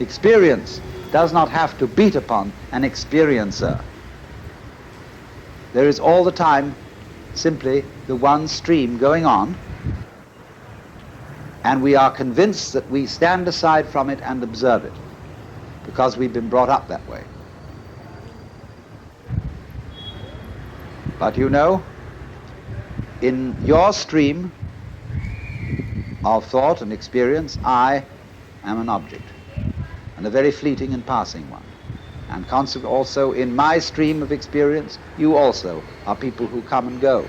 Experience does not have to beat upon an experiencer. There is all the time simply the one stream going on, and we are convinced that we stand aside from it and observe it, because we've been brought up that way. But you know, in your stream of thought and experience, I am an object, and a very fleeting and passing one. And consequently also in my stream of experience, you also are people who come and go.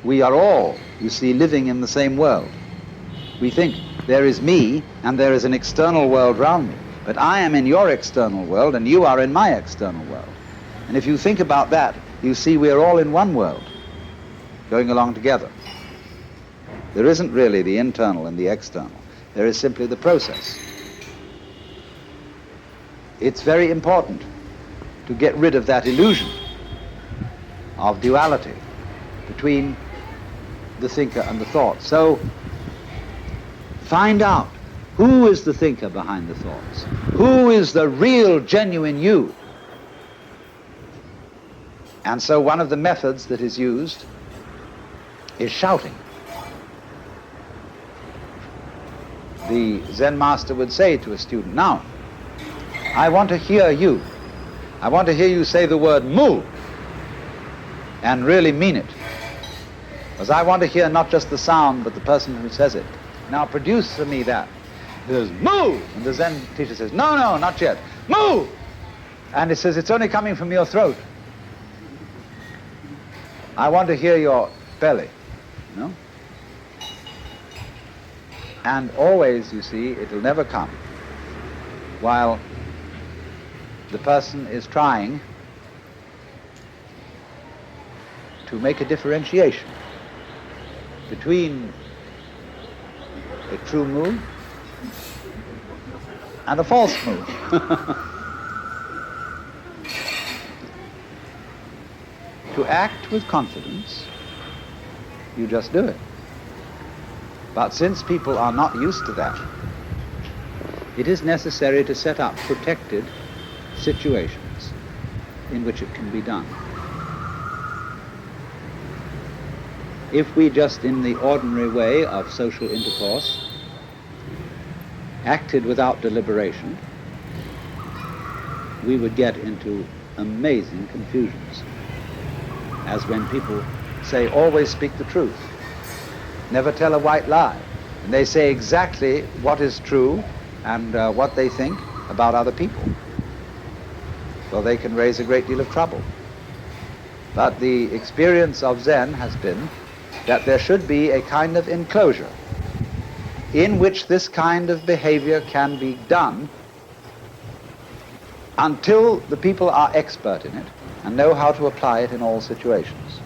We are all, you see, living in the same world. We think there is me and there is an external world round me, but I am in your external world and you are in my external world. And if you think about that, you see we are all in one world, going along together. There isn't really the internal and the external. There is simply the process. It's very important to get rid of that illusion of duality between the thinker and the thought. So find out who is the thinker behind the thoughts. Who is the real, genuine you? And so one of the methods that is used is shouting. The Zen master would say to a student, now, I want to hear you. I want to hear you say the word mu and really mean it. Because I want to hear not just the sound, but the person who says it. Now produce for me that. He says, mu! And the Zen teacher says, no, no, not yet. Mu! And he says, it's only coming from your throat. I want to hear your belly, you know? And always, you see, it'll never come while the person is trying to make a differentiation between a true mu and a false mu. To act with confidence, you just do it. But since people are not used to that, it is necessary to set up protected situations in which it can be done. If we just in the ordinary way of social intercourse acted without deliberation, we would get into amazing confusions. As when people say, always speak the truth, never tell a white lie. And they say exactly what is true and what they think about other people. So they can raise a great deal of trouble. But the experience of Zen has been that there should be a kind of enclosure in which this kind of behavior can be done until the people are expert in it and know how to apply it in all situations.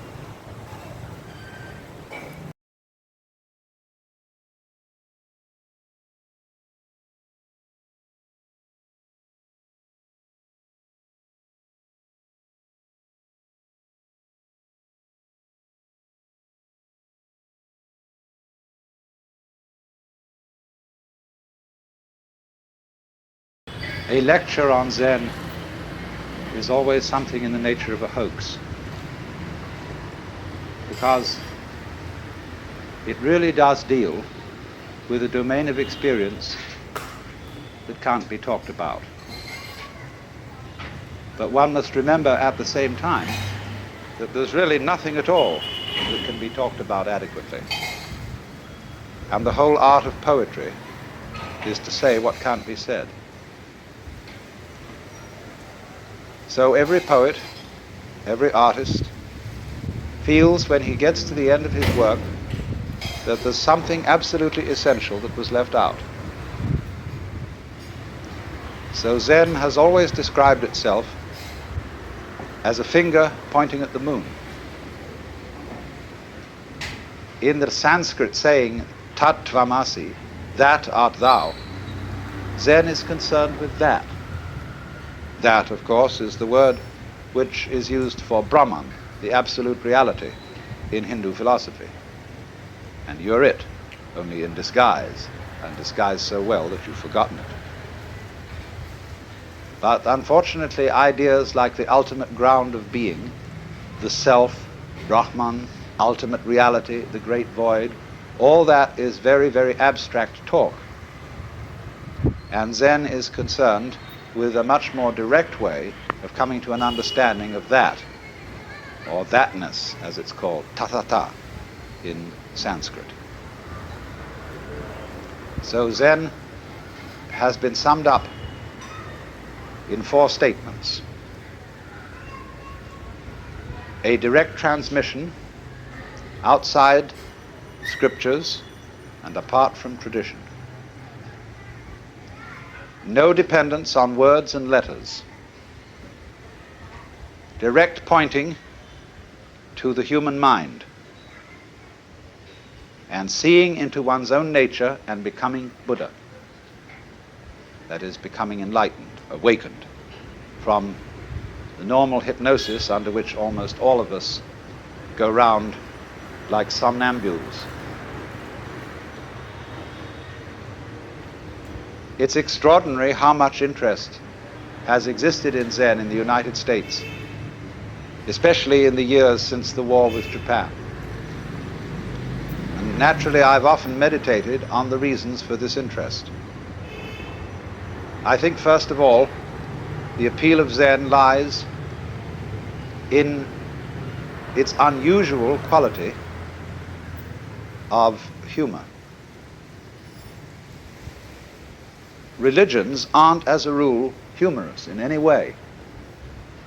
A lecture on Zen is always something in the nature of a hoax, because it really does deal with a domain of experience that can't be talked about. But one must remember at the same time that there's really nothing at all that can be talked about adequately. And the whole art of poetry is to say what can't be said. So every poet, every artist feels when he gets to the end of his work that there's something absolutely essential that was left out. So Zen has always described itself as a finger pointing at the moon. In the Sanskrit saying, Tat Tvamasi, that art thou, Zen is concerned with that. That, of course, is the word which is used for Brahman, the absolute reality, in Hindu philosophy. And you're it. only in disguise, and disguised so well that you've forgotten it. But unfortunately, ideas like the ultimate ground of being, the self, Brahman, ultimate reality, the great void, all that is very, very abstract talk. And Zen is concerned with a much more direct way of coming to an understanding of that, or thatness, as it's called, tathata in Sanskrit. So Zen has been summed up in 4 statements. A direct transmission outside scriptures and apart from tradition. No dependence on words and letters. Direct pointing to the human mind, and seeing into one's own nature and becoming Buddha. That is, becoming enlightened, awakened from the normal hypnosis under which almost all of us go round like somnambules. It's extraordinary how much interest has existed in Zen in the United States, especially in the years since the war with Japan. And naturally, I've often meditated on the reasons for this interest. I think, first of all, the appeal of Zen lies in its unusual quality of humor. Religions aren't, as a rule, humorous in any way.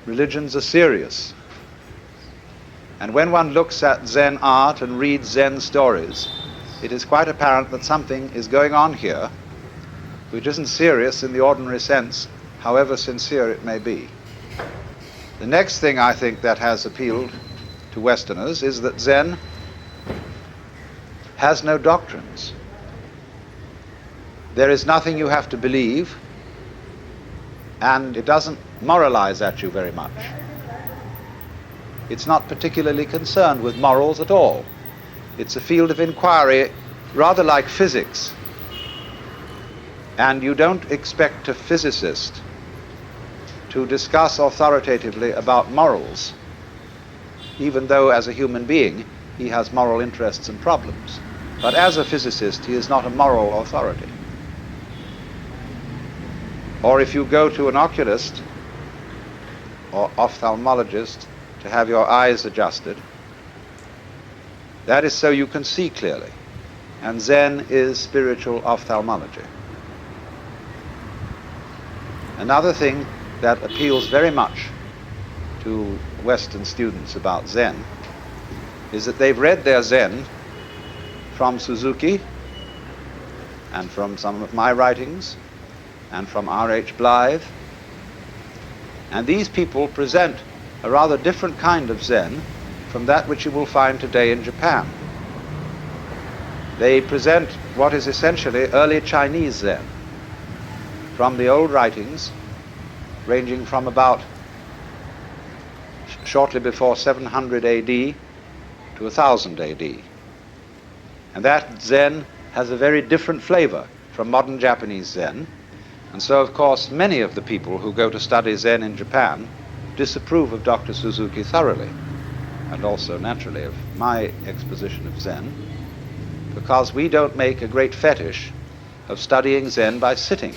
Religions are serious. And when one looks at Zen art and reads Zen stories, it is quite apparent that something is going on here which isn't serious in the ordinary sense, however sincere it may be. The next thing I think that has appealed to Westerners is that Zen has no doctrines. There is nothing you have to believe, and it doesn't moralize at you very much. It's not particularly concerned with morals at all. It's a field of inquiry rather like physics. And you don't expect a physicist to discuss authoritatively about morals, even though as a human being he has moral interests and problems. But as a physicist, he is not a moral authority. Or if you go to an oculist or ophthalmologist to have your eyes adjusted, that is so you can see clearly. And Zen is spiritual ophthalmology. Another thing that appeals very much to Western students about Zen is that they've read their Zen from Suzuki and from some of my writings and from R.H. Blythe. And these people present a rather different kind of Zen from that which you will find today in Japan. They present what is essentially early Chinese Zen from the old writings ranging from about shortly before 700 AD to 1000 AD. And that Zen has a very different flavor from modern Japanese Zen. And so, of course, many of the people who go to study Zen in Japan disapprove of Dr. Suzuki thoroughly, and also, naturally, of my exposition of Zen, because we don't make a great fetish of studying Zen by sitting.